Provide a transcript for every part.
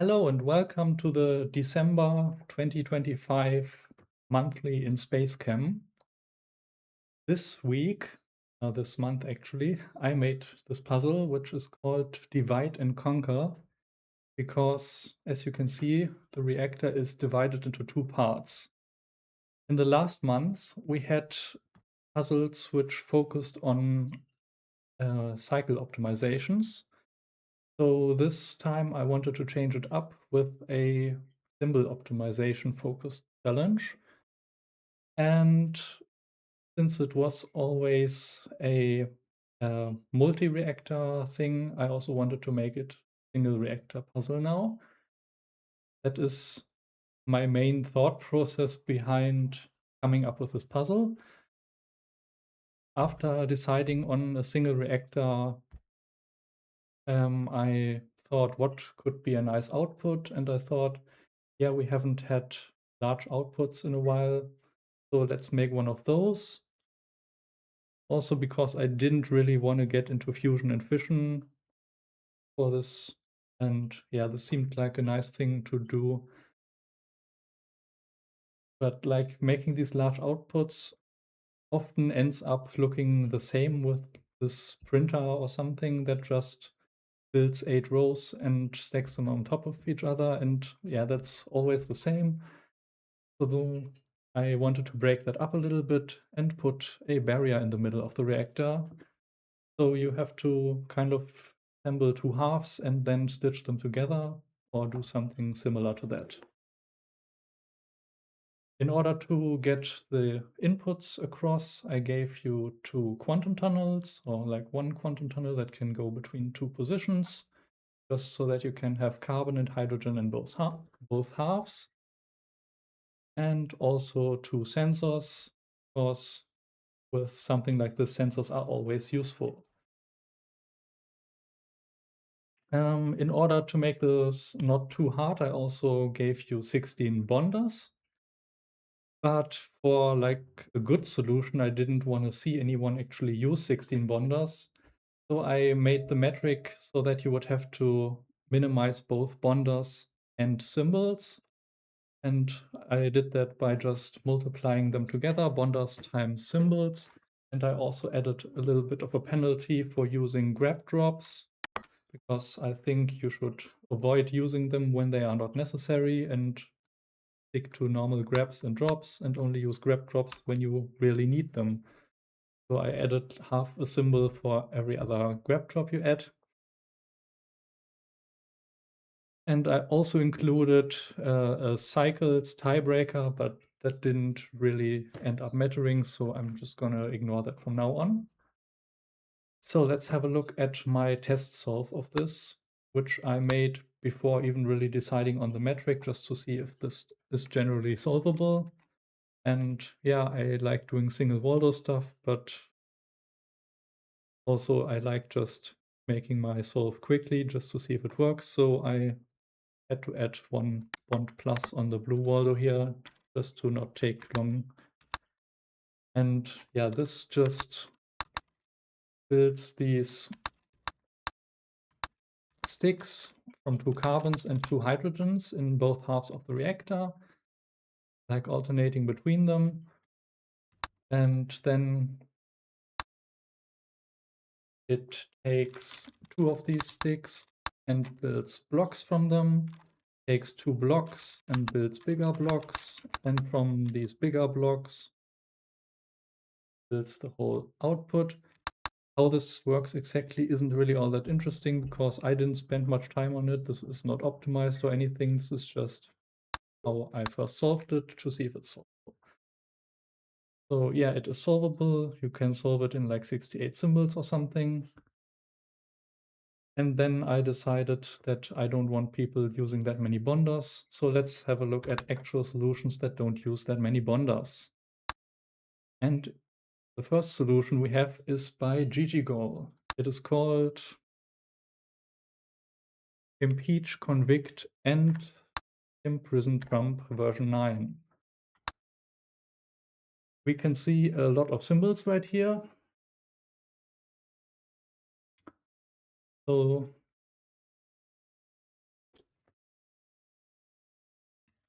Hello and welcome to the December 2025 monthly in SpaceChem. This week, this month actually, I made this puzzle which is called Divide and Conquer because, as you can see, the reactor is divided into two parts. In the last month, we had puzzles which focused on cycle optimizations. So this time I wanted to change it up with a symbol optimization focused challenge. And since it was always a multi-reactor thing, I also wanted to make it single reactor puzzle now. That is my main thought process behind coming up with this puzzle. After deciding on a single reactor, I thought what could be a nice output, and I thought, yeah, we haven't had large outputs in a while, so let's make one of those. Also because I didn't really want to get into fusion and fission for this, and yeah, this seemed like a nice thing to do. But like making these large outputs often ends up looking the same with this printer or something that just builds 8 rows and stacks them on top of each other, and yeah, that's always the same. So I wanted to break that up a little bit and put a barrier in the middle of the reactor. So you have to kind of assemble two halves and then stitch them together or do something similar to that. In order to get the inputs across, I gave you two quantum tunnels, or like one quantum tunnel that can go between two positions, just so that you can have carbon and hydrogen in both halves. And also two sensors, because with something like this, sensors are always useful. In order to make this not too hard, I also gave you 16 bonders. But for like a good solution, I didn't want to see anyone actually use 16 bonders. So I made the metric so that you would have to minimize both bonders and symbols. And I did that by just multiplying them together, bonders times symbols. And I also added a little bit of a penalty for using grab drops, because I think you should avoid using them when they are not necessary and stick to normal grabs and drops and only use grab drops when you really need them. So I added half a symbol for every other grab drop you add. And I also included a cycles tiebreaker, but that didn't really end up mattering, so I'm just gonna ignore that from now on. So let's have a look at my test solve of this, which I made before even really deciding on the metric, just to see if this is generally solvable. And yeah, I like doing single Waldo stuff, but also I like just making my solve quickly just to see if it works. So I had to add one bond plus on the blue Waldo here, just to not take long. And yeah, this just builds these sticks from two carbons and two hydrogens in both halves of the reactor, like alternating between them. And then it takes two of these sticks and builds blocks from them, takes two blocks and builds bigger blocks, and from these bigger blocks builds the whole output. How this works exactly isn't really all that interesting because I didn't spend much time on it. This is not optimized or anything. This is just how I first solved it to see if it's solvable. So yeah, it is solvable. You can solve it in like 68 symbols or something. And then I decided that I don't want people using that many bonders. So let's have a look at actual solutions that don't use that many bonders. And the first solution we have is by gggol. It is called Impeach, Convict, and Imprison Trump version 9. We can see a lot of symbols right here. So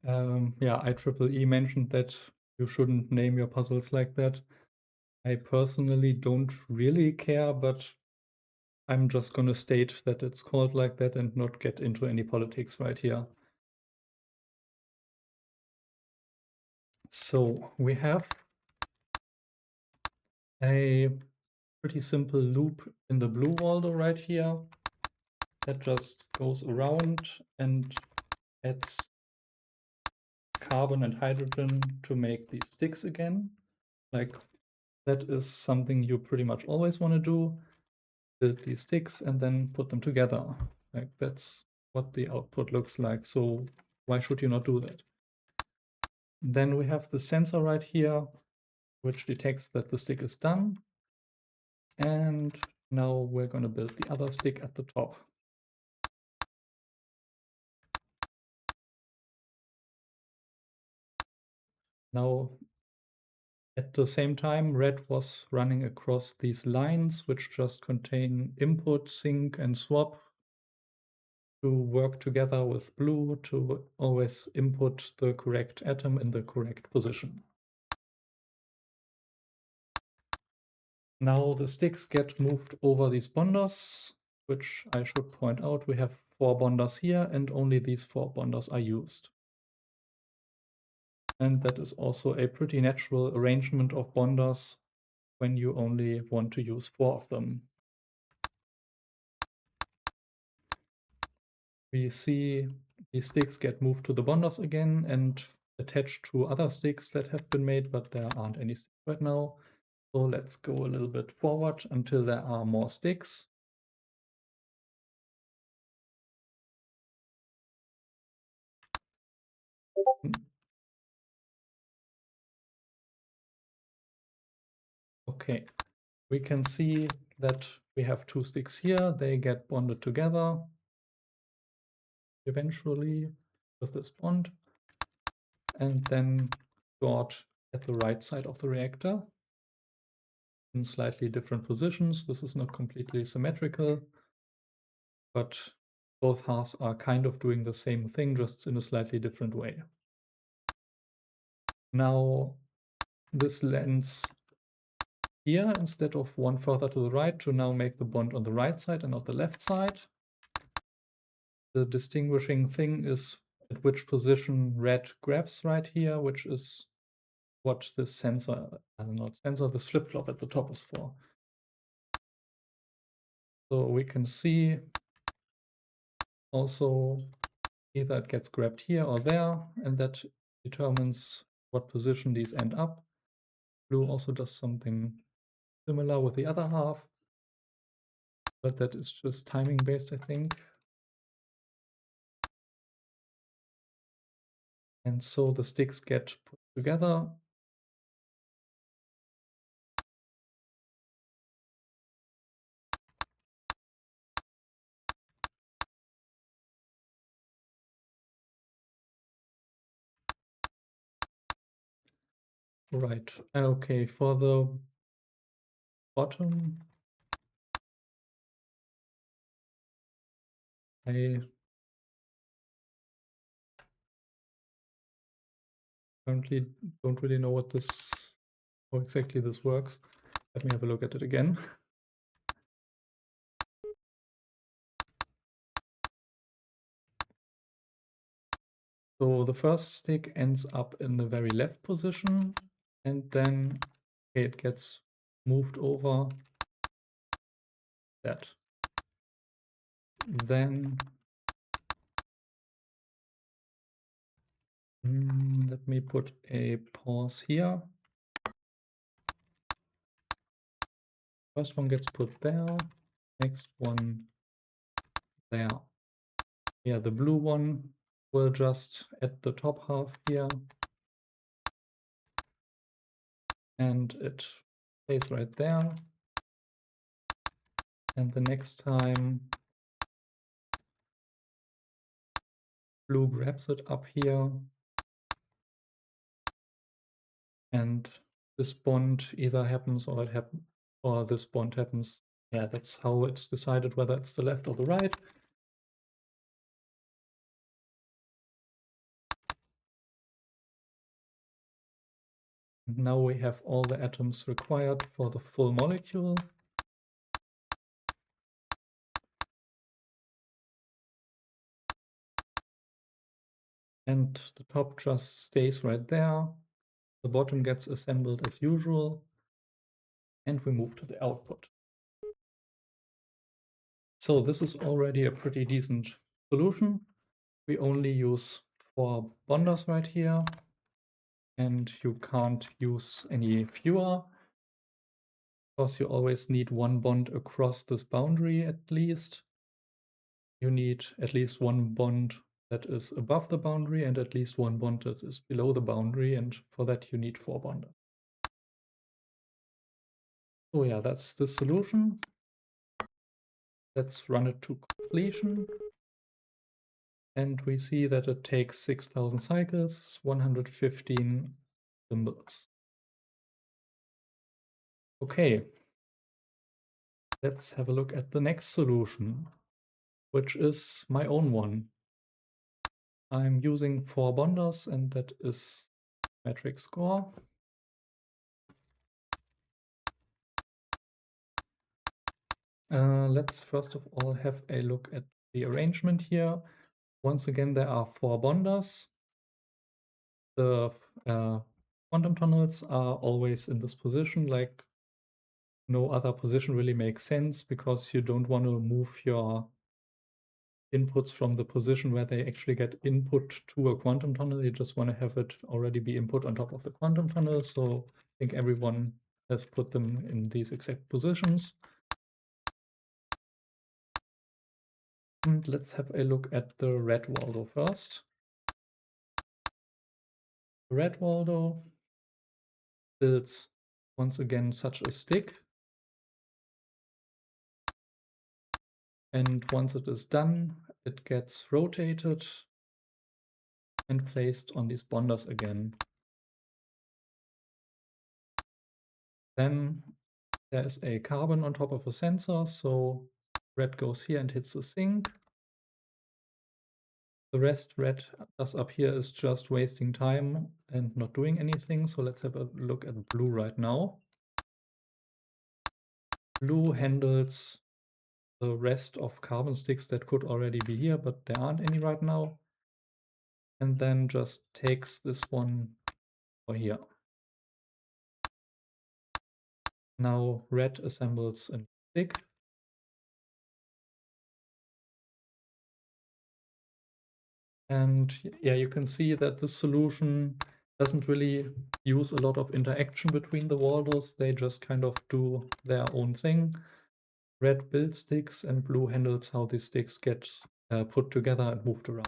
Yeah, IEEE mentioned that you shouldn't name your puzzles like that. I personally don't really care, but I'm just gonna state that it's called like that and not get into any politics right here. So we have a pretty simple loop in the blue Waldo right here that just goes around and adds carbon and hydrogen to make these sticks again. Like, that is something you pretty much always want to do. Build these sticks and then put them together. Like, that's what the output looks like. So why should you not do that? Then we have the sensor right here, which detects that the stick is done. And now we're going to build the other stick at the top. Now, at the same time, red was running across these lines, which just contain input, sync, and swap to work together with blue to always input the correct atom in the correct position. Now the sticks get moved over these bonders, which I should point out, we have 4 bonders here and only these 4 bonders are used. And that is also a pretty natural arrangement of bonders when you only want to use 4 of them. We see these sticks get moved to the bonders again and attached to other sticks that have been made, but there aren't any sticks right now. So let's go a little bit forward until there are more sticks. Okay, we can see that we have 2 sticks here. They get bonded together eventually with this bond and then stored at the right side of the reactor in slightly different positions. This is not completely symmetrical, but both halves are kind of doing the same thing, just in a slightly different way. Now, this lands here instead of one further to the right to now make the bond on the right side and not the left side. The distinguishing thing is at which position red grabs right here, which is what this sensor, not sensor, this flip-flop at the top is for. So we can see also either it gets grabbed here or there, and that determines what position these end up. Blue also does something similar with the other half, but that is just timing based, I think. And so the sticks get put together. Right, okay, for the bottom, I currently don't really know how exactly this works. Let me have a look at it again. So the first stick ends up in the very left position, and then it gets moved over that. Then let me put a pause here. First one gets put there, next one there. Yeah, the blue one will just at the top half here, and it stays right there. And the next time blue grabs it up here, and this bond either happens or this bond happens. Yeah, that's how it's decided whether it's the left or the right. Now we have all the atoms required for the full molecule. And the top just stays right there. The bottom gets assembled as usual. And we move to the output. So this is already a pretty decent solution. We only use 4 bonders right here. And you can't use any fewer, because you always need 1 bond across this boundary at least. You need at least 1 bond that is above the boundary and at least 1 bond that is below the boundary, and for that you need 4 bonders. So yeah, that's the solution. Let's run it to completion. And we see that it takes 6,000 cycles, 115 symbols. Okay, let's have a look at the next solution, which is my own one. I'm using 4 bonders, and that is metric score. Let's first of all have a look at the arrangement here. Once again, there are 4 bonders. The quantum tunnels are always in this position, like no other position really makes sense, because you don't want to move your inputs from the position where they actually get input to a quantum tunnel. You just want to have it already be input on top of the quantum tunnel. So I think everyone has put them in these exact positions. And let's have a look at the red Waldo first. The red Waldo builds once again such a stick. And once it is done, it gets rotated and placed on these bonders again. Then there is a carbon on top of a sensor, so red goes here and hits the sink. The rest red does up here is just wasting time and not doing anything, so let's have a look at blue right now. Blue handles the rest of carbon sticks that could already be here, but there aren't any right now. And then just takes this one over here. Now red assembles a stick. And yeah, you can see that the solution doesn't really use a lot of interaction between the Waldos. They just kind of do their own thing. Red builds sticks and blue handles how these sticks get put together and moved around.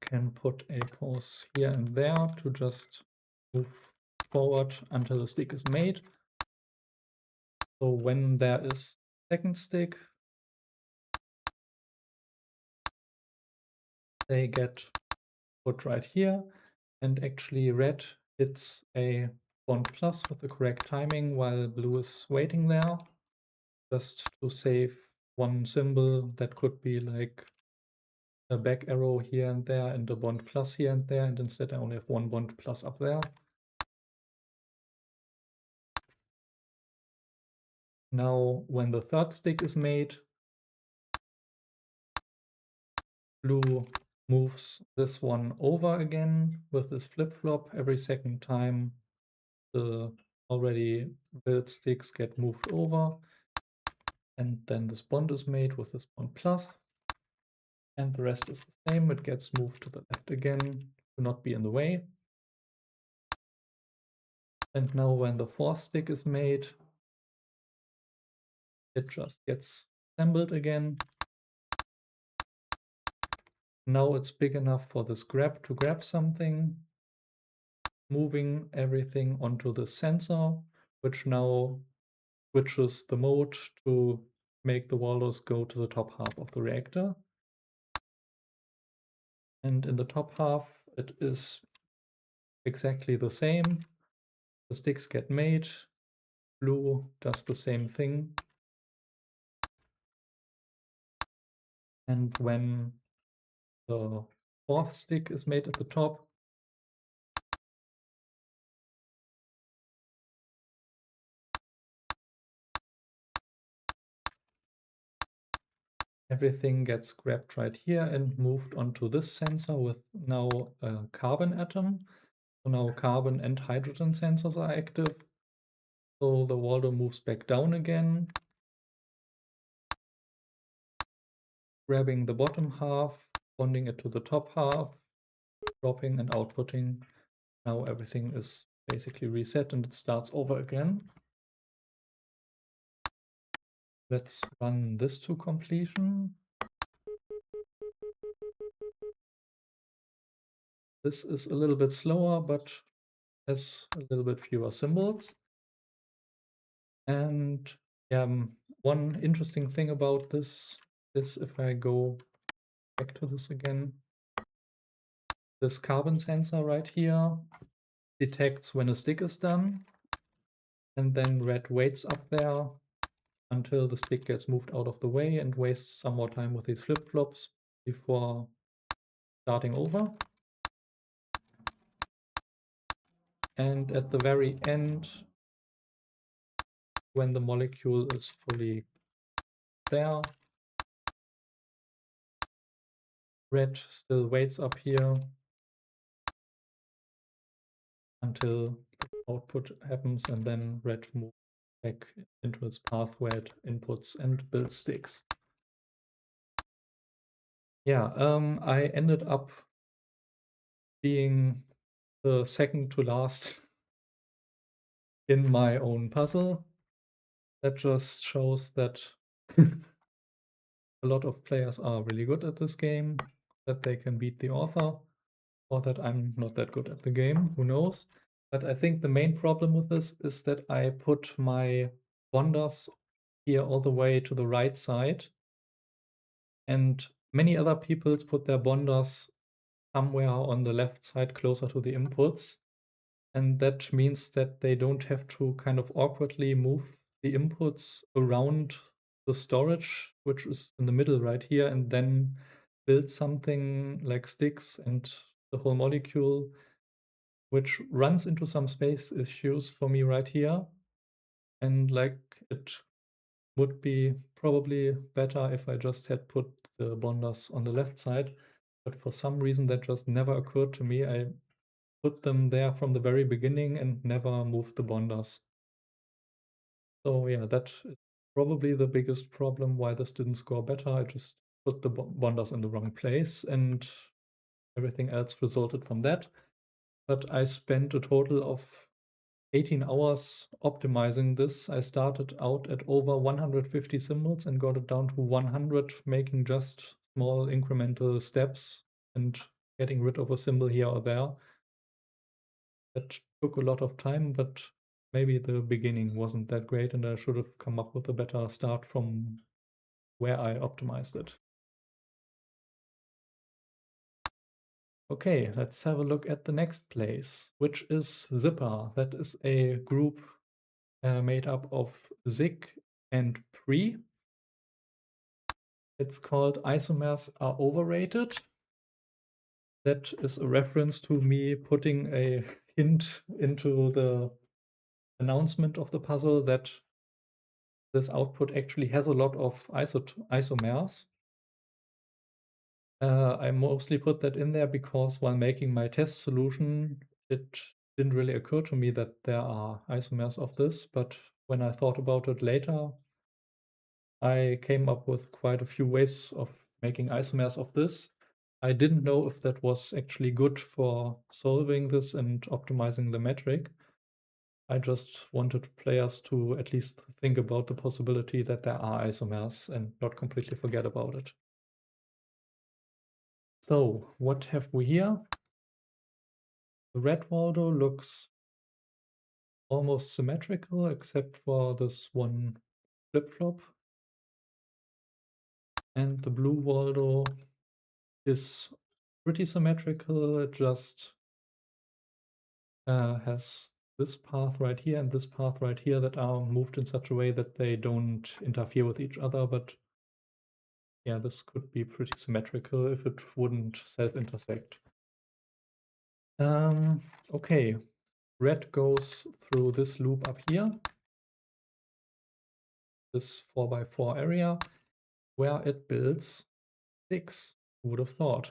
Can put a pause here and there to just move forward until the stick is made. So when there is a second stick, they get put right here, and actually red hits a bond plus with the correct timing while blue is waiting there, just to save 1 symbol that could be like a back arrow here and there and a bond plus here and there, and instead I only have 1 bond plus up there. Now when the third stick is made, blue moves this one over again with this flip-flop. Every second time the already built sticks get moved over, and then this bond is made with this bond plus, and the rest is the same. It gets moved to the left again to not be in the way. And now when the fourth stick is made, it just gets assembled again. Now it's big enough for this grab to grab something, moving everything onto the sensor, which now switches the mode to make the Waldos go to the top half of the reactor. And in the top half, it is exactly the same. The sticks get made. Blue does the same thing. And when the fourth stick is made at the top, everything gets grabbed right here and moved onto this sensor with now a carbon atom. So now carbon and hydrogen sensors are active. So the Waldo moves back down again, grabbing the bottom half, bonding it to the top half, dropping and outputting. Now everything is basically reset and it starts over again. Let's run this to completion. This is a little bit slower, but has a little bit fewer symbols. And one interesting thing about this is if I go back to this again, this carbon sensor right here detects when a stick is done, and then red waits up there until the stick gets moved out of the way and wastes some more time with these flip-flops before starting over. And at the very end, when the molecule is fully there, red still waits up here until the output happens, and then red moves back into its path where it inputs and builds sticks. Yeah, I ended up being the second to last in my own puzzle. That just shows that a lot of players are really good at this game, that they can beat the author, or that I'm not that good at the game, who knows. But I think the main problem with this is that I put my bonders here all the way to the right side, and many other people put their bonders somewhere on the left side closer to the inputs. And that means that they don't have to kind of awkwardly move the inputs around the storage, which is in the middle right here, and then build something like sticks and the whole molecule, which runs into some space issues for me right here. And like it would be probably better if I just had put the bonders on the left side, but for some reason that just never occurred to me. I put them there from the very beginning and never moved the bonders. So yeah, that is probably the biggest problem why this didn't score better. I just put the bonders in the wrong place and everything else resulted from that. But I spent a total of 18 hours optimizing this. I started out at over 150 symbols and got it down to 100, making just small incremental steps and getting rid of a symbol here or there. That took a lot of time, but maybe the beginning wasn't that great and I should have come up with a better start from where I optimized it. Okay, let's have a look at the next place, which is Zipper. That is a group made up of Zig and Pre. It's called Isomers Are Overrated. That is a reference to me putting a hint into the announcement of the puzzle that this output actually has a lot of isomers. I mostly put that in there because while making my test solution, it didn't really occur to me that there are isomers of this, but when I thought about it later, I came up with quite a few ways of making isomers of this. I didn't know if that was actually good for solving this and optimizing the metric. I just wanted players to at least think about the possibility that there are isomers and not completely forget about it. So what have we here? The red Waldo looks almost symmetrical except for this one flip-flop. And the blue Waldo is pretty symmetrical. It just has this path right here and this path right here that are moved in such a way that they don't interfere with each other, but yeah, this could be pretty symmetrical if it wouldn't self-intersect. Okay, red goes through this loop up here, this 4x4 area, where it builds sticks. Who would have thought?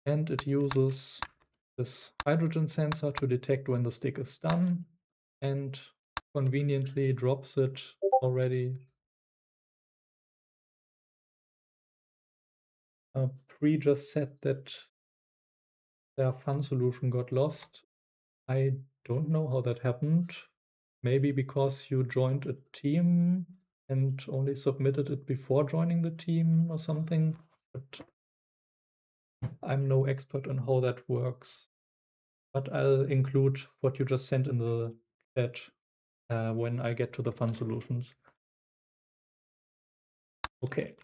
And it uses this hydrogen sensor to detect when the stick is done, and conveniently drops it already. Pre just said that their fun solution got lost. I don't know how that happened. Maybe because you joined a team and only submitted it before joining the team or something. But I'm no expert on how that works. But I'll include what you just sent in the chat when I get to the fun solutions. Okay.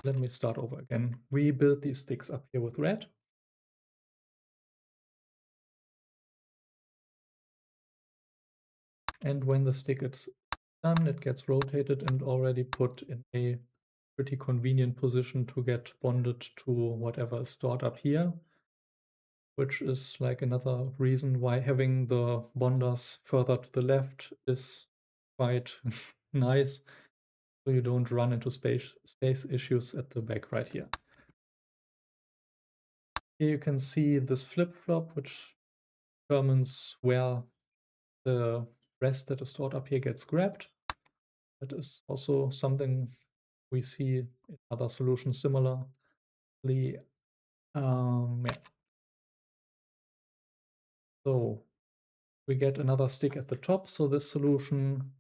Let me start over again. We build these sticks up here with red. And when the stick is done, it gets rotated and already put in a pretty convenient position to get bonded to whatever is stored up here, which is like another reason why having the bonders further to the left is quite nice, so you don't run into space issues at the back right here. Here you can see this flip-flop, which determines where the rest that is stored up here gets grabbed. That is also something we see in other solutions similarly. Yeah. So we get another stick at the top. So this solution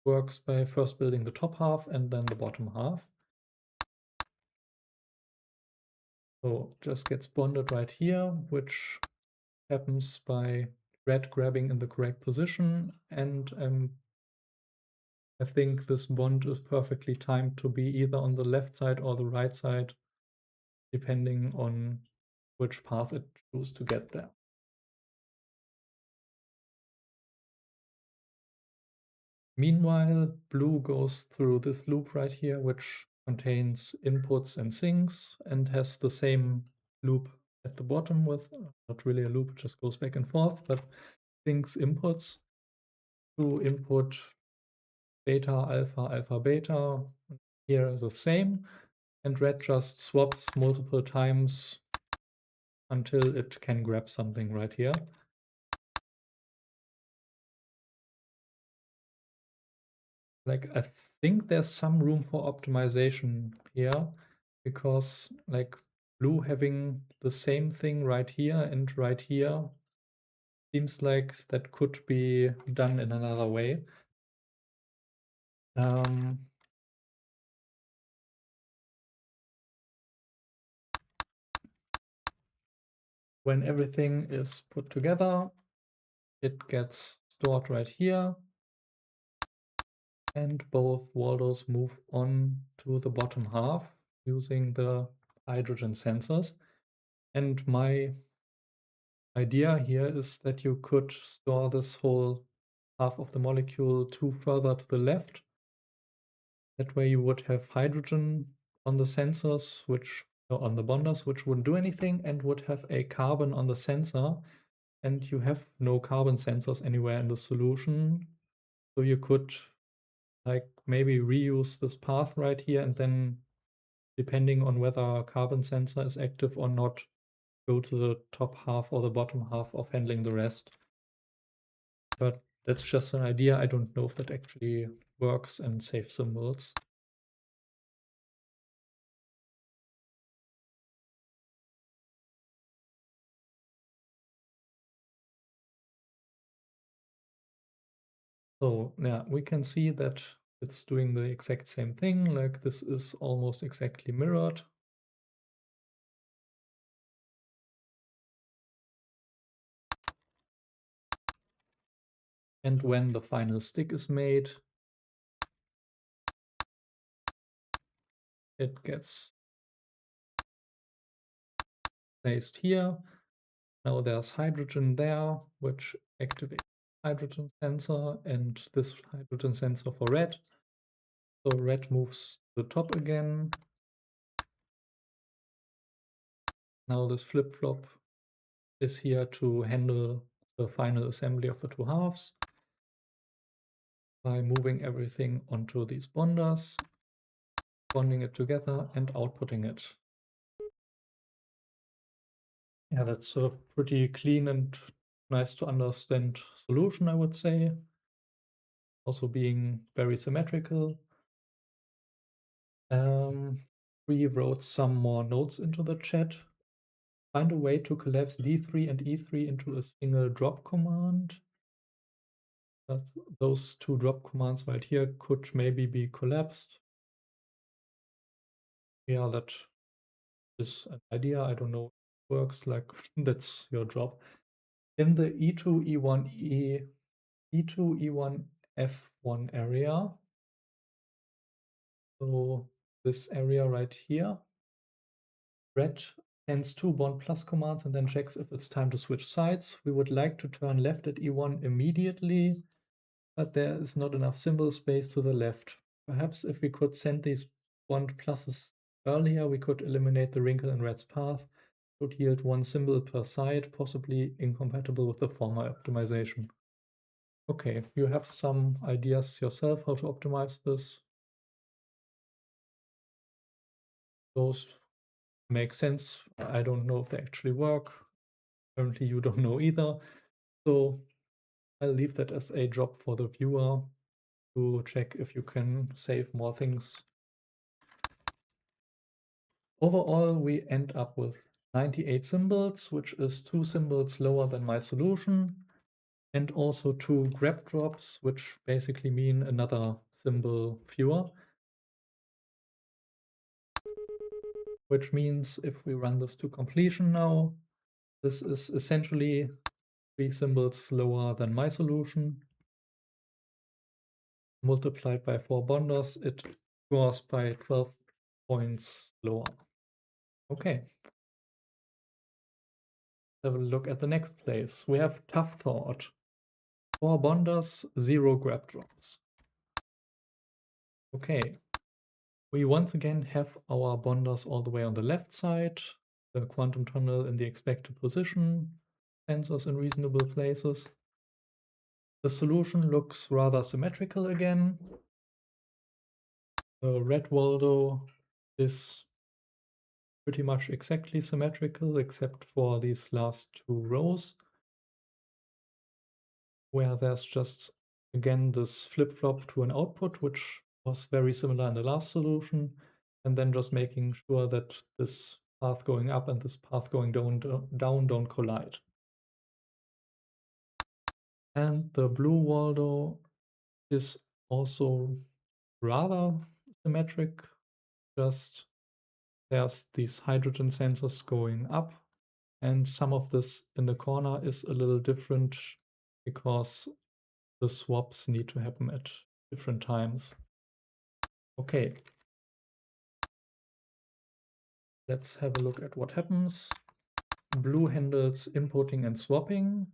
works by first building the top half and then the bottom half. So it just gets bonded right here, which happens by red grabbing in the correct position. And I think this bond is perfectly timed to be either on the left side or the right side, depending on which path it chooses to get there. Meanwhile, blue goes through this loop right here, which contains inputs and sinks, and has the same loop at the bottom with, not really a loop, it just goes back and forth, but sinks inputs to input beta, alpha, alpha, beta. Here is the same, and red just swaps multiple times until it can grab something right here. Like, I think there's some room for optimization here, because like blue having the same thing right here and right here seems like that could be done in another way. When everything is put together, it gets stored right here, and both Waldos move on to the bottom half using the hydrogen sensors. And my idea here is that you could store this whole half of the molecule further to the left. That way you would have hydrogen on the sensors, on the bonders, which wouldn't do anything, and would have a carbon on the sensor, and you have no carbon sensors anywhere in the solution. So you could like maybe reuse this path right here, and then depending on whether a carbon sensor is active or not, go to the top half or the bottom half of handling the rest. But that's just an idea. I don't know if that actually works and saves symbols. So yeah, we can see that it's doing the exact same thing. Like this is almost exactly mirrored. And when the final stick is made, it gets placed here. Now there's hydrogen there, which activates hydrogen sensor and this hydrogen sensor for red. So red moves to the top again. Now this flip-flop is here to handle the final assembly of the two halves by moving everything onto these bonders, bonding it together and outputting it. Yeah, that's a pretty clean and nice to understand solution, I would say. Also being very symmetrical. We wrote some more notes into the chat. Find a way to collapse D3 and E3 into a single drop command. Those two drop commands right here could maybe be collapsed. Yeah, that is an idea. I don't know if it works, like that's your job. In the E2, E1, E2, E1, F1 area, so this area right here, red sends two bond plus commands and then checks if it's time to switch sides. We would like to turn left at E1 immediately, but there is not enough symbol space to the left. Perhaps if we could send these bond pluses earlier, we could eliminate the wrinkle in red's path. It would yield one symbol per side, possibly incompatible with the former optimization. Okay, you have some ideas yourself how to optimize this. Those make sense. I don't know if they actually work. Apparently you don't know either. So I'll leave that as a job for the viewer to check if you can save more things. Overall, we end up with 98 symbols, which is 2 symbols lower than my solution, and also 2 grab drops, which basically mean another symbol fewer. Which means if we run this to completion now, this is essentially 3 symbols lower than my solution. Multiplied by 4 bonders, it scores by 12 points lower. Okay. Let's have a look at the next place. We have Toughthought. 4 bonders, 0 grab drops. Okay. We once again have our bonders all the way on the left side, the quantum tunnel in the expected position, sensors in reasonable places. The solution looks rather symmetrical again. The red Waldo is pretty much exactly symmetrical except for these last 2 rows, where there's just again this flip-flop to an output, which was very similar in the last solution, and then just making sure that this path going up and this path going down don't collide. And the blue Waldo is also rather symmetric, just there's these hydrogen sensors going up, and some of this in the corner is a little different because the swaps need to happen at different times. Okay. Let's have a look at what happens. Blue handles inputting and swapping,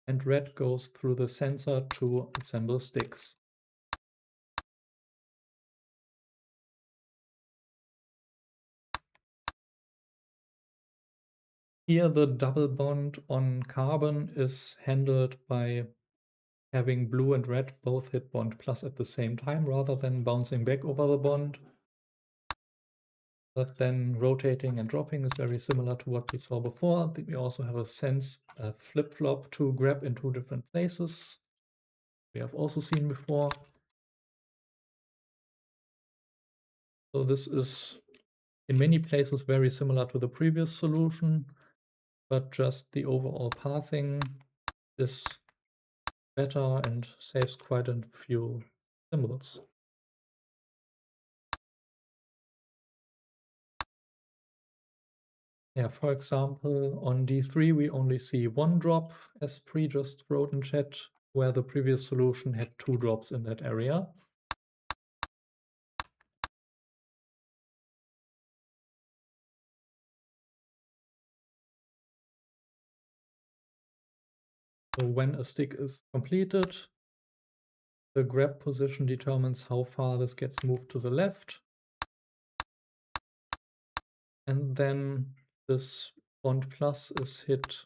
and red goes through the sensor to assemble sticks. Here the double bond on carbon is handled by having blue and red both hit bond plus at the same time rather than bouncing back over the bond. But then rotating and dropping is very similar to what we saw before. We also have a flip-flop to grab in 2 different places. We have also seen before. So this is in many places very similar to the previous solution, but just the overall pathing is better and saves quite a few symbols. Yeah, for example, on D3 we only see 1 drop, as Pri just wrote in chat, where the previous solution had 2 drops in that area. So when a stick is completed, the grab position determines how far this gets moved to the left. And then this bond plus is hit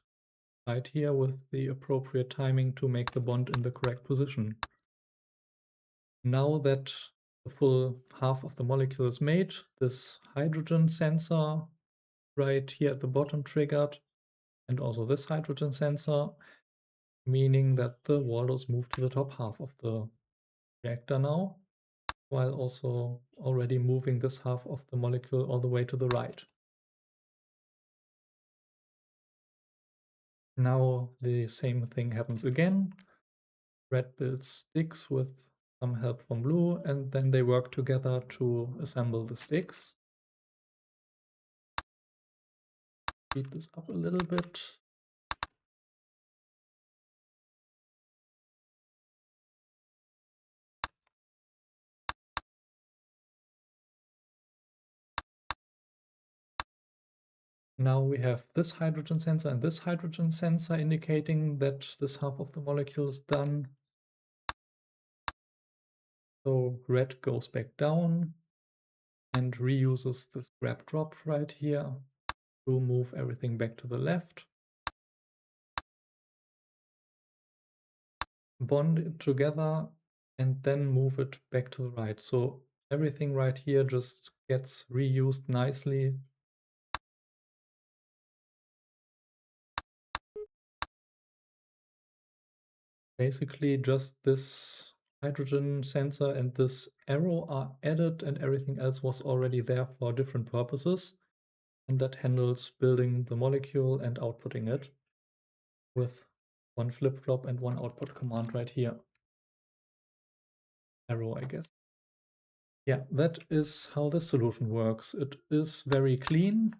right here with the appropriate timing to make the bond in the correct position. Now that the full half of the molecule is made, this hydrogen sensor right here at the bottom triggered, and also this hydrogen sensor, meaning that the Waldos move to the top half of the reactor now, while also already moving this half of the molecule all the way to the right. Now the same thing happens again. Red builds sticks with some help from blue, and then they work together to assemble the sticks. Speed this up a little bit. Now we have this hydrogen sensor and this hydrogen sensor indicating that this half of the molecule is done. So red goes back down and reuses this grab drop right here to move everything back to the left. Bond it together and then move it back to the right. So everything right here just gets reused nicely. Basically just this hydrogen sensor and this arrow are added, and everything else was already there for different purposes. And that handles building the molecule and outputting it with one flip-flop and one output command right here. Arrow, I guess. Yeah, that is how this solution works. It is very clean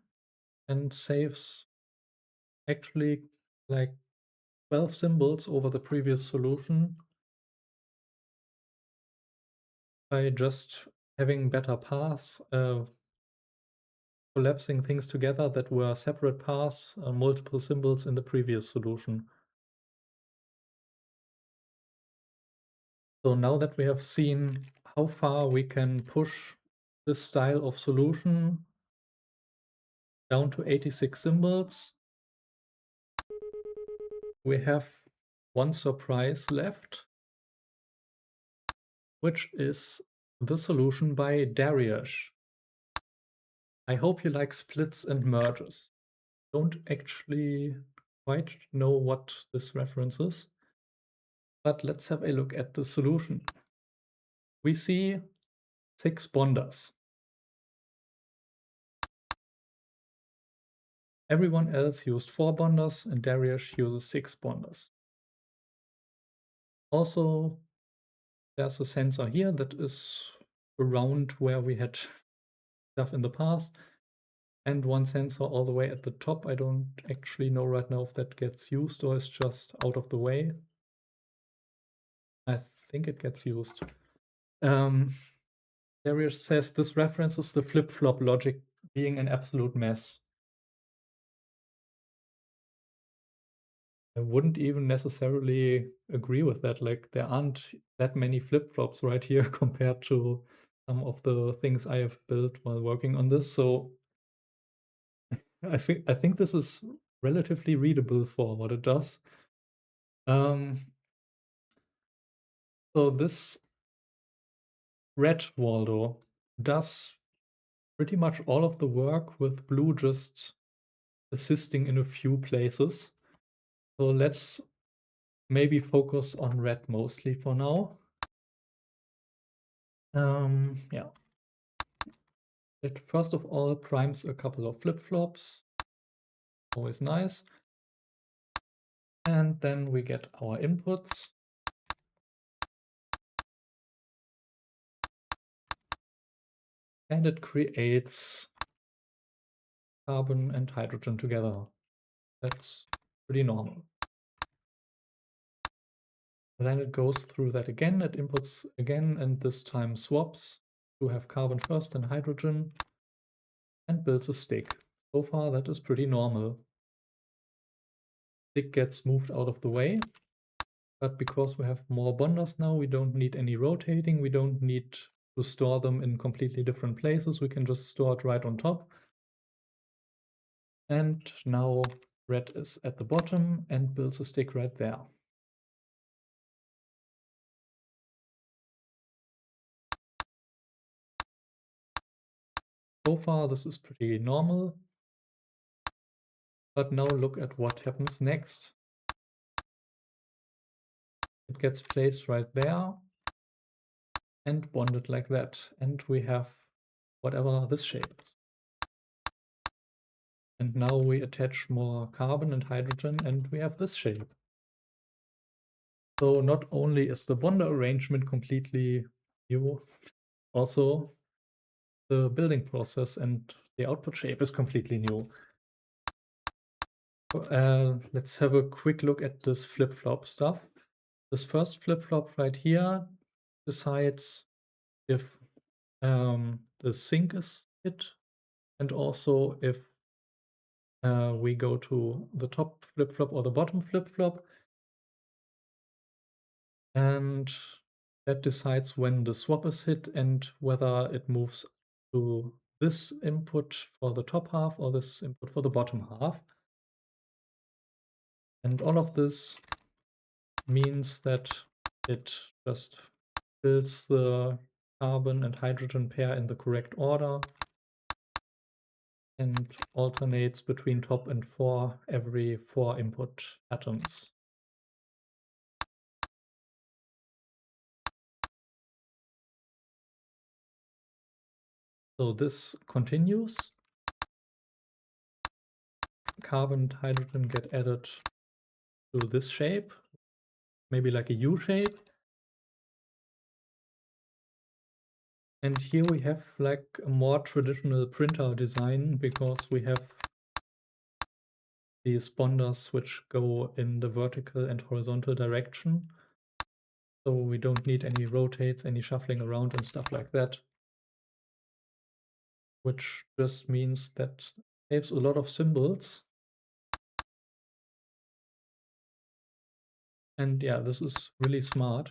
and saves actually like 12 symbols over the previous solution by just having better paths, collapsing things together that were separate paths, multiple symbols in the previous solution. So now that we have seen how far we can push this style of solution down to 86 symbols, we have one surprise left, which is the solution by Dariush. I hope you like splits and merges. Don't actually quite know what this reference is, but let's have a look at the solution. We see 6 bonders. Everyone else used 4 bonders, and Dariush uses 6 bonders. Also, there's a sensor here that is around where we had stuff in the past, and one sensor all the way at the top. I don't actually know right now if that gets used or is just out of the way. I think it gets used. Dariush says this references the flip-flop logic being an absolute mess. I wouldn't even necessarily agree with that. Like, there aren't that many flip-flops right here compared to some of the things I have built while working on this. So I think this is relatively readable for what it does. So this red Waldo does pretty much all of the work, with blue just assisting in a few places. So let's maybe focus on red mostly for now. Yeah. It first of all primes a couple of flip-flops. Always nice. And then we get our inputs. And it creates carbon and hydrogen together. That's pretty normal. Then it goes through that again, it inputs again, and this time swaps to have carbon first and hydrogen, and builds a stick. So far that is pretty normal. Stick gets moved out of the way. but because we have more bonders now, we don't need any rotating, we don't need to store them in completely different places, we can just store it right on top. And now red is at the bottom and builds a stick right there. So far this is pretty normal, but now look at what happens next. It gets placed right there and bonded like that, and we have whatever this shape is. And now we attach more carbon and hydrogen and we have this shape. So not only is the bonder arrangement completely new, also the building process and the output shape is completely new. Let's have a quick look at this flip-flop stuff. This first flip-flop right here decides if the sink is hit, and also if we go to the top flip-flop or the bottom flip-flop. And that decides when the swap is hit and whether it moves to this input for the top half or this input for the bottom half. And all of this means that it just builds the carbon and hydrogen pair in the correct order and alternates between top and 4 every 4 input atoms. So this continues. Carbon and hydrogen get added to this shape, maybe like a U shape. And here we have like a more traditional printer design because we have these bonders which go in the vertical and horizontal direction. So we don't need any rotates, any shuffling around and stuff like that. Which just means that saves a lot of symbols. And yeah, this is really smart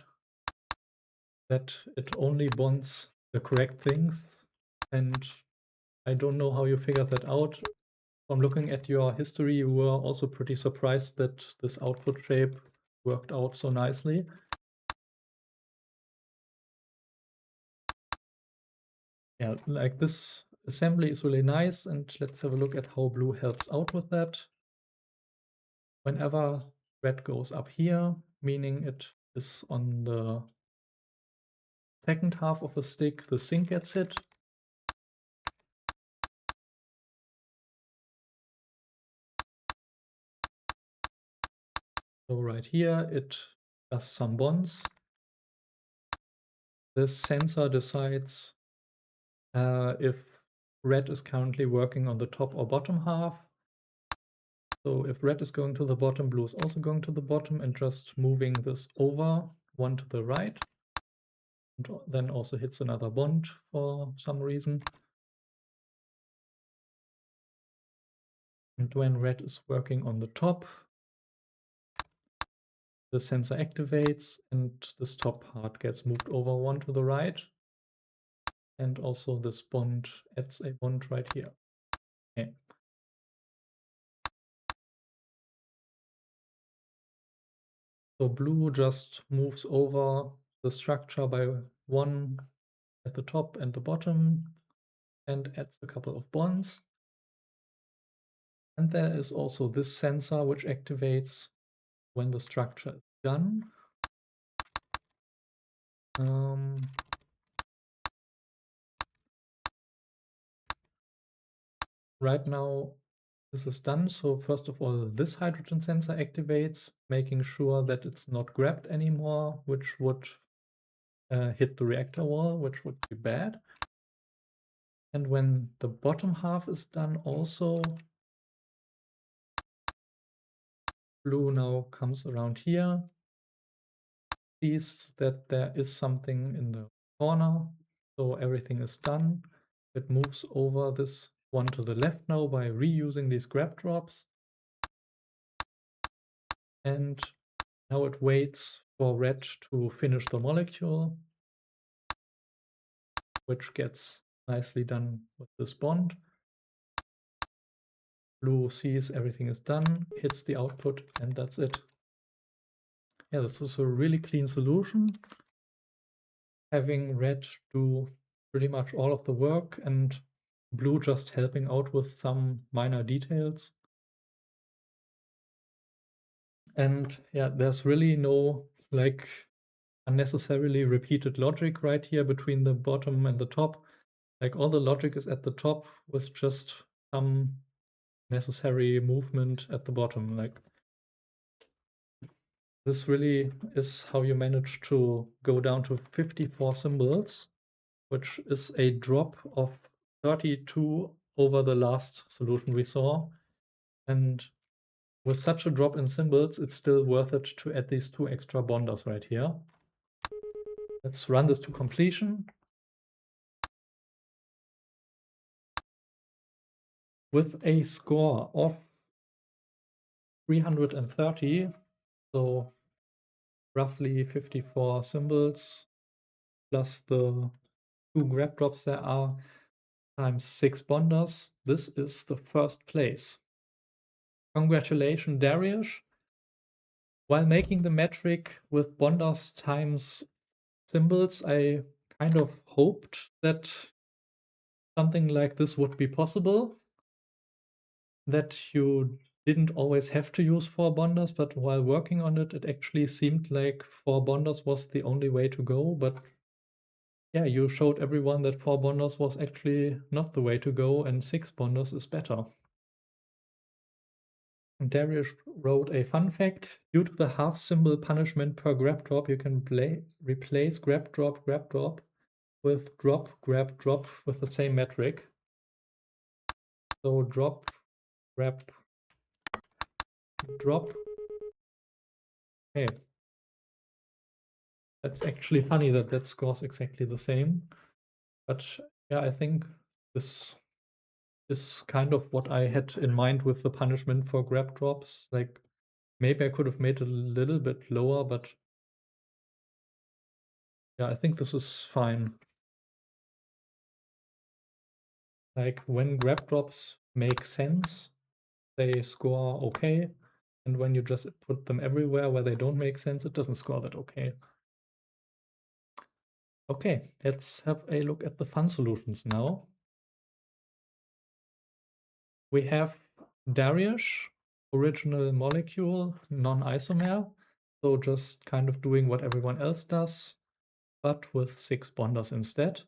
that it only bonds the correct things. And I don't know how you figured that out. From looking at your history, you were also pretty surprised that this output shape worked out so nicely. Yeah, like this assembly is really nice, and let's have a look at how blue helps out with that. Whenever red goes up here, meaning it is on the second half of the stick, the sink gets hit. So right here, it does some bonds. This sensor decides if red is currently working on the top or bottom half. So if red is going to the bottom, blue is also going to the bottom, and just moving this over one to the right. And then also hits another bond for some reason. And when red is working on the top, the sensor activates and this top part gets moved over one to the right. And also this bond adds a bond right here. Okay. So blue just moves over the structure by one at the top and the bottom and adds a couple of bonds. And there is also this sensor which activates when the structure is done. Right now this is done, so first of all this hydrogen sensor activates, making sure that it's not grabbed anymore, which would hit the reactor wall, which would be bad. And when the bottom half is done also, blue now comes around here, sees that there is something in the corner, so everything is done. It moves over this one to the left now by reusing these grab drops. And Now it waits for red to finish the molecule, which gets nicely done with this bond. Blue sees everything is done, hits the output, and that's it. Yeah, this is a really clean solution. Having red do pretty much all of the work and blue just helping out with some minor details. And yeah, there's really no like unnecessarily repeated logic right here between the bottom and the top. Like all the logic is at the top with just some necessary movement at the bottom. Like this really is how you manage to go down to 54 symbols, which is a drop of 32 over the last solution we saw. And with such a drop in symbols, it's still worth it to add these 2 extra bonders right here. Let's run this to completion. With a score of 330, so roughly 54 symbols, plus the 2 grab drops there are, times 6 bonders. This is the first place. Congratulations, Dariush. While making the metric with bonders times symbols, I kind of hoped that something like this would be possible, that you didn't always have to use 4 bonders, but while working on it, it actually seemed like 4 bonders was the only way to go. But yeah, you showed everyone that 4 bonders was actually not the way to go, and 6 bonders is better. Dariush wrote a fun fact: due to the half symbol punishment per grab drop, you can replace grab drop with drop grab drop with the same metric. So drop grab drop. Okay. That's actually funny that that scores exactly the same. But yeah, I think this is kind of what I had in mind with the punishment for grab drops. Like maybe I could have made it a little bit lower, but yeah, I think this is fine. Like when grab drops make sense, they score okay. And when you just put them everywhere where they don't make sense, it doesn't score that okay. Okay, let's have a look at the fun solutions now. We have Dariush, original molecule, non-isomer. So just kind of doing what everyone else does, but with 6 bonders instead.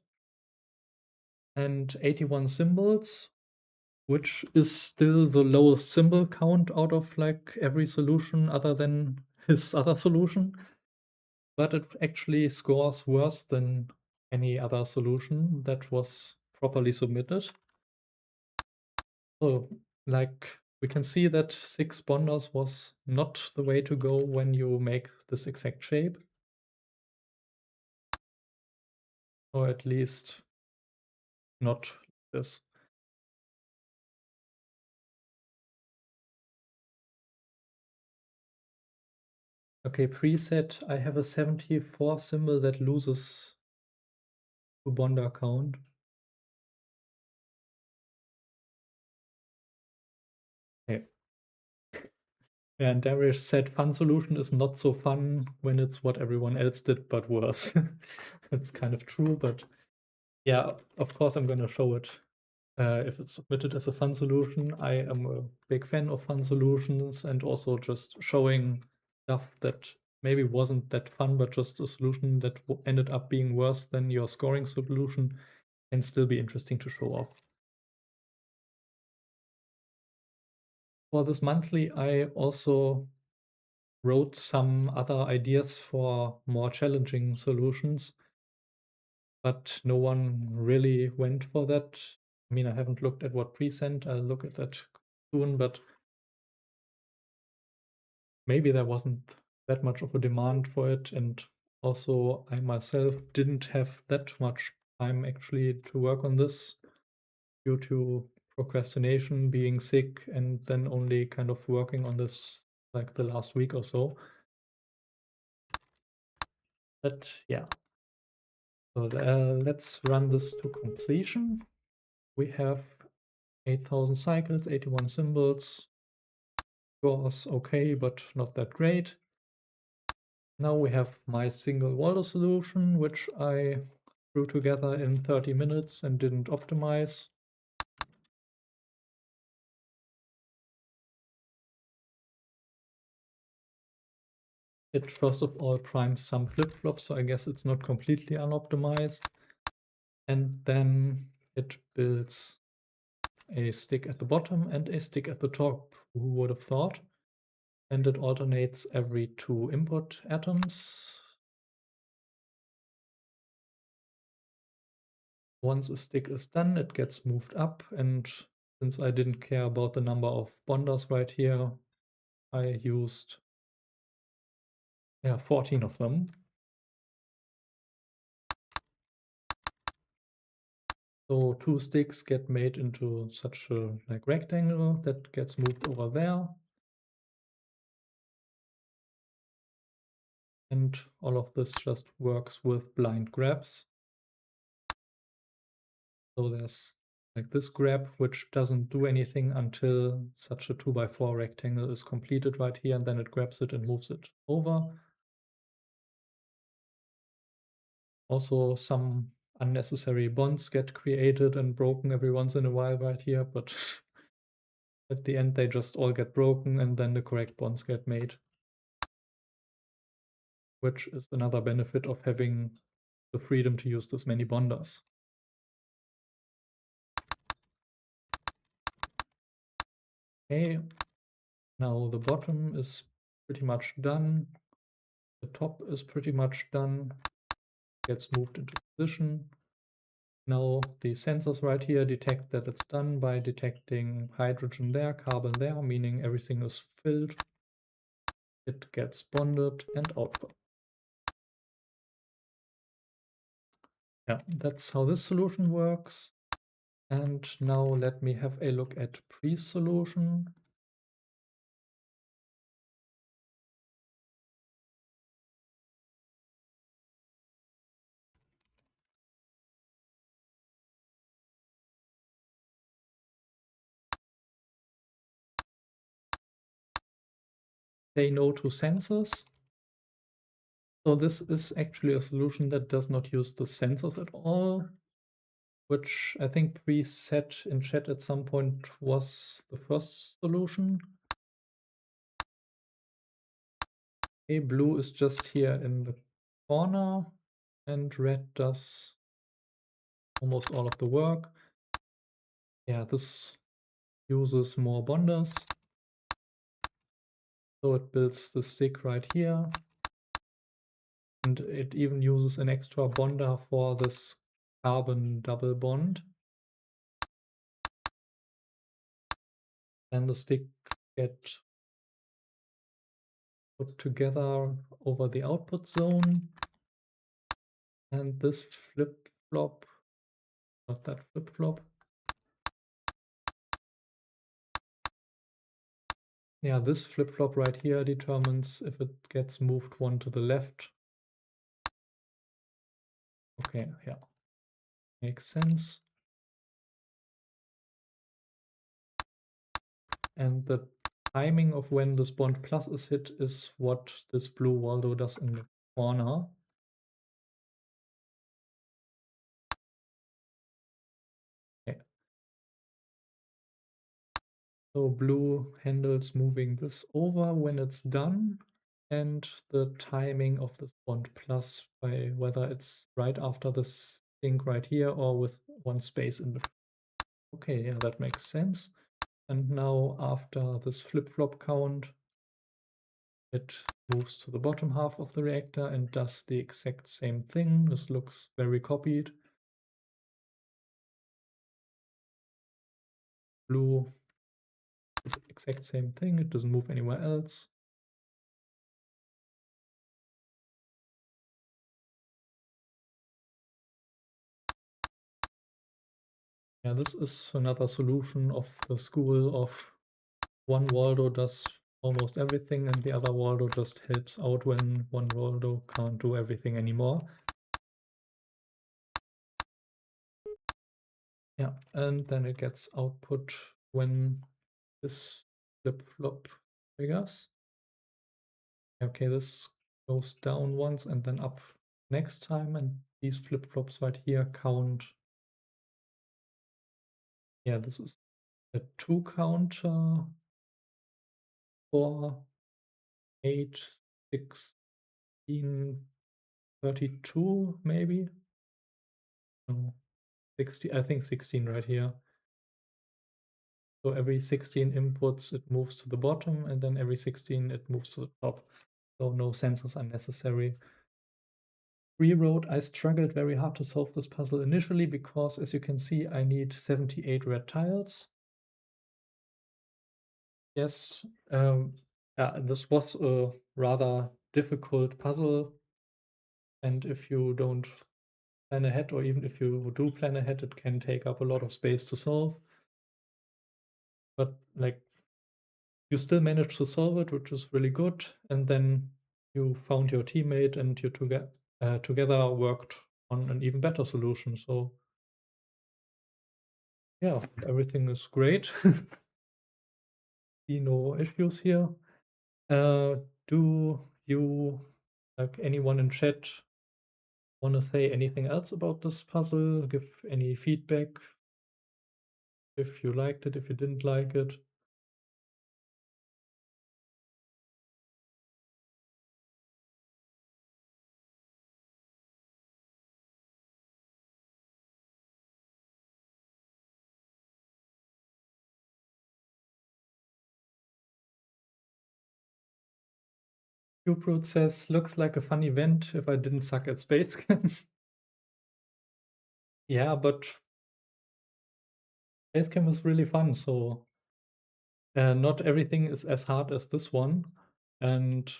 And 81 symbols, which is still the lowest symbol count out of like every solution other than his other solution. But it actually scores worse than any other solution that was properly submitted. So like we can see that 6 bonders was not the way to go when you make this exact shape. Or at least not this. Okay, preset, I have a 74 symbol that loses to bonder count. Okay. And Dariush said fun solution is not so fun when it's what everyone else did, but worse. It's kind of true, but yeah, of course I'm gonna show it if it's submitted as a fun solution. I am a big fan of fun solutions and also just showing stuff that maybe wasn't that fun, but just a solution that ended up being worse than your scoring solution can still be interesting to show off. For this monthly, I also wrote some other ideas for more challenging solutions, but no one really went for that. I mean, I haven't looked at what pre-sent. I'll look at that soon, but maybe there wasn't that much of a demand for it, and also I myself didn't have that much time actually to work on this due to procrastination, being sick, and then only kind of working on this like the last week or so. But yeah. So let's run this to completion. We have 8,000 cycles, 81 symbols. Was okay, but not that great. Now we have my single Waldo solution, which I threw together in 30 minutes and didn't optimize. It first of all primes some flip-flops, so I guess it's not completely unoptimized. And then it builds a stick at the bottom and a stick at the top, who would have thought? And it alternates every 2 input atoms. Once a stick is done, it gets moved up, and since I didn't care about the number of bonders right here, I used 14 of them. So 2 sticks get made into such a rectangle that gets moved over there. And all of this just works with blind grabs. So there's like this grab, which doesn't do anything until such a 2x4 rectangle is completed right here, and then it grabs it and moves it over. Also, some unnecessary bonds get created and broken every once in a while right here, but at the end they just all get broken and then the correct bonds get made. Which is another benefit of having the freedom to use this many bonders. Okay, now the bottom is pretty much done. The top is pretty much done. Gets moved into position. Now the sensors right here detect that it's done by detecting hydrogen there, carbon there, meaning everything is filled. It gets bonded and output. Yeah, that's how this solution works. And now let me have a look at pre-solution. Say no to sensors. So this is actually a solution that does not use the sensors at all, which I think preset in chat at some point was the first solution. Okay, blue is just here in the corner, and red does almost all of the work. Yeah, this uses more bonders. So it builds the stick right here. And it even uses an extra bonder for this carbon double bond. And the stick get put together over the output zone. And this flip-flop, not that flip-flop. Yeah, this flip-flop right here determines if it gets moved one to the left. Okay, yeah, makes sense. And the timing of when this bond plus is hit is what this blue Waldo does in the corner. Okay. So blue handles moving this over when it's done, and the timing of this bond plus by whether it's right after this thing right here or with one space in between. Okay, yeah, that makes sense. And now after this flip-flop count, it moves to the bottom half of the reactor and does the exact same thing. This looks very copied. Blue is the exact same thing. It doesn't move anywhere else. Yeah, this is another solution of the school of one Waldo does almost everything, and the other Waldo just helps out when one Waldo can't do everything anymore. Yeah, and then it gets output when this flip-flop triggers. Okay, this goes down once and then up next time, and these flip-flops right here count. Yeah, this is a 2 counter, 4, 8, 16, 32 maybe? No, 60, I think 16 right here. So every 16 inputs, it moves to the bottom, and then every 16, it moves to the top. So no sensors are necessary. Rewrote, I struggled very hard to solve this puzzle initially because, as you can see, I need 78 red tiles. Yes, yeah, this was a rather difficult puzzle, and if you don't plan ahead, or even if you do plan ahead, it can take up a lot of space to solve. But like, you still managed to solve it, which is really good, and then you found your teammate, and you together worked on an even better solution. So yeah, everything is great. See no issues here. Do you, like anyone in chat, want to say anything else about this puzzle? Give any feedback? If you liked it, if you didn't like it? Cubroot says, looks like a fun event if I didn't suck at SpaceChem. Yeah, but SpaceChem is really fun, so not everything is as hard as this one, and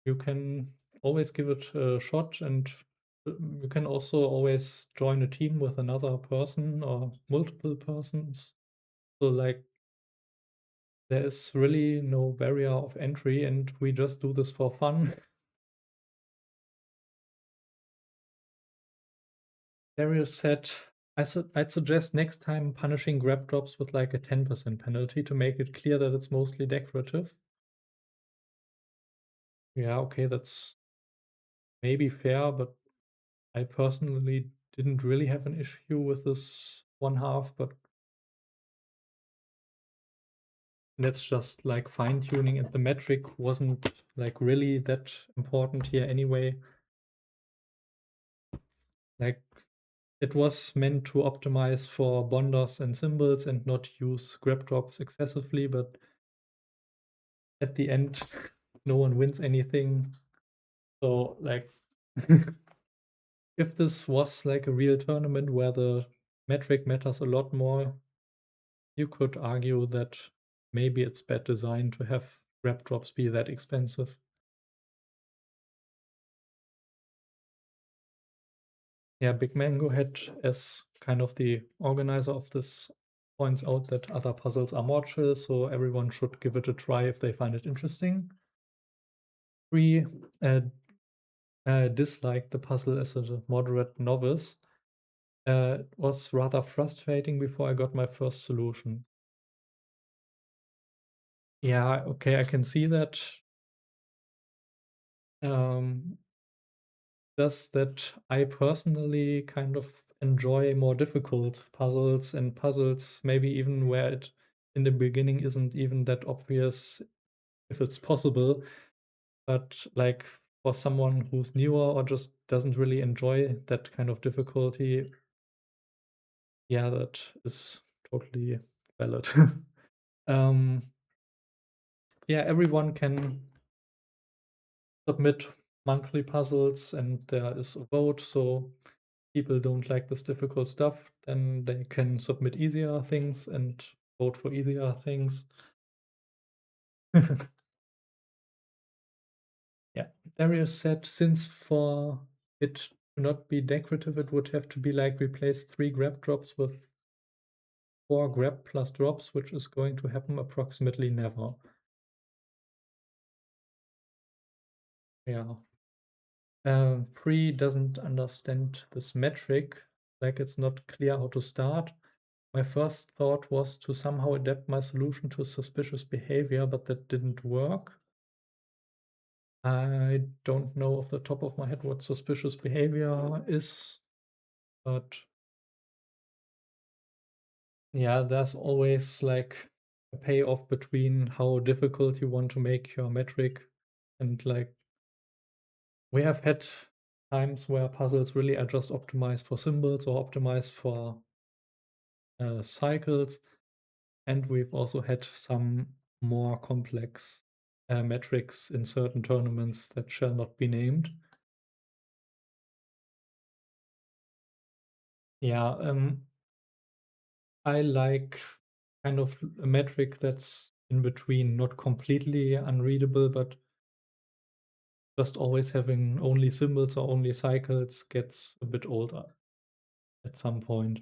you can always give it a shot, and you can also always join a team with another person or multiple persons. So like, there is really no barrier of entry, and we just do this for fun. Dariush said, I'd suggest next time punishing grab drops with like a 10% penalty to make it clear that it's mostly decorative. Yeah, okay, that's maybe fair, but I personally didn't really have an issue with this 1/2, but that's just like fine-tuning, and the metric wasn't like really that important here anyway. Like, it was meant to optimize for bonders and symbols and not use grab drops excessively, but at the end, no one wins anything. So like, if this was like a real tournament where the metric matters a lot more, you could argue that maybe it's bad design to have grab drops be that expensive. Yeah, Big Mango Head, as kind of the organizer of this, points out that other puzzles are more chill, so everyone should give it a try if they find it interesting. 3, disliked the puzzle as a moderate novice. It was rather frustrating before I got my first solution. Yeah, okay, I can see that. Just that I personally kind of enjoy more difficult puzzles, and puzzles maybe even where it in the beginning isn't even that obvious if it's possible. But like, for someone who's newer or just doesn't really enjoy that kind of difficulty, yeah, that is totally valid. um, yeah, everyone can submit monthly puzzles, and there is a vote, so people don't like this difficult stuff, then they can submit easier things and vote for easier things. Yeah, Darius said, since for it to not be decorative, it would have to be like replace 3 grab drops with 4 grab plus drops, which is going to happen approximately never. Yeah. Pre doesn't understand this metric, like it's not clear how to start. My first thought was to somehow adapt my solution to suspicious behavior, but that didn't work. I don't know off the top of my head what suspicious behavior is, but yeah, there's always like a payoff between how difficult you want to make your metric and like we have had times where puzzles really are just optimized for symbols or optimized for cycles, and we've also had some more complex metrics in certain tournaments that shall not be named. Yeah, I like kind of a metric that's in between, not completely unreadable, but just always having only symbols or only cycles gets a bit older at some point.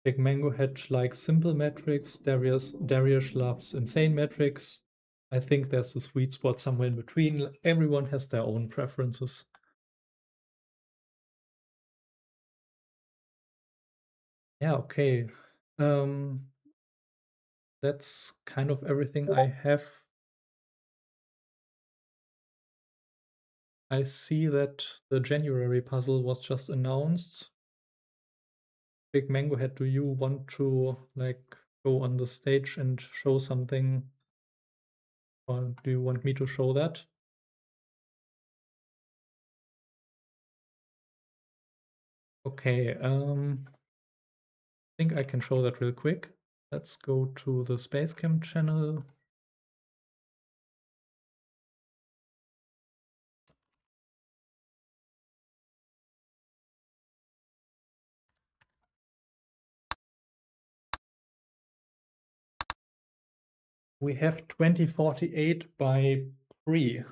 Big Mango had like simple metrics. Dariush loves insane metrics. I think there's a sweet spot somewhere in between. Everyone has their own preferences. Yeah, okay. That's kind of everything I have. I see that the January puzzle was just announced. Big Mango Head, do you want to like go on the stage and show something? Or do you want me to show that? Okay, I think I can show that real quick. Let's go to the SpaceChem channel. We have 2048 by 3.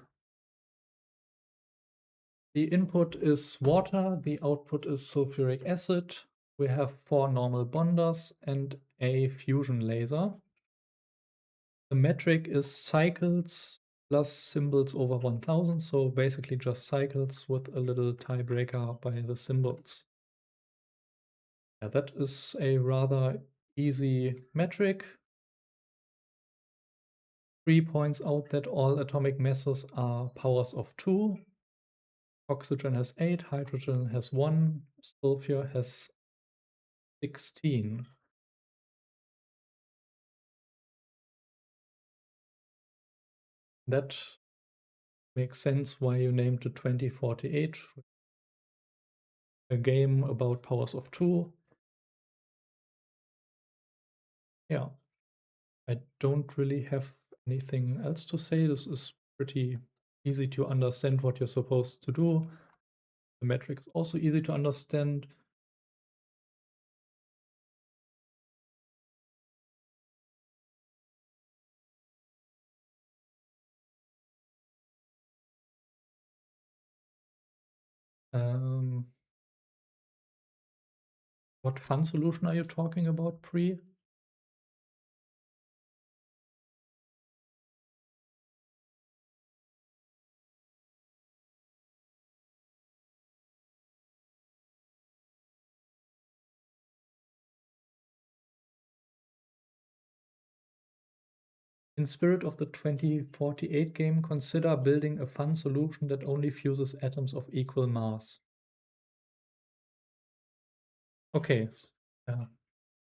The input is water, the output is sulfuric acid. We have 4 normal bonders and a fusion laser. The metric is cycles plus symbols over 1000, so basically just cycles with a little tiebreaker by the symbols. Yeah, that is a rather easy metric. 3 points out that all atomic masses are powers of 2. Oxygen has 8, hydrogen has 1, sulfur has 16. That makes sense why you named it 2048. A game about powers of 2. Yeah, I don't really have anything else to say. This is pretty easy to understand what you're supposed to do. The metric is also easy to understand. What fun solution are you talking about, Pre? In spirit of the 2048 game, consider building a fun solution that only fuses atoms of equal mass. Okay,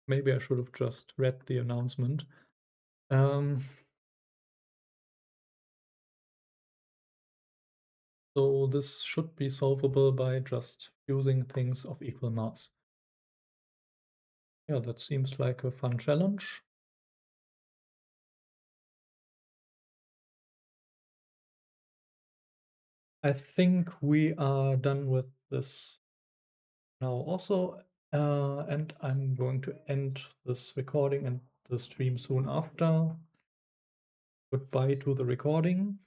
maybe I should have just read the announcement. So this should be solvable by just fusing things of equal mass. Yeah, that seems like a fun challenge. I think we are done with this now also, and I'm going to end this recording and the stream soon after. Goodbye to the recording.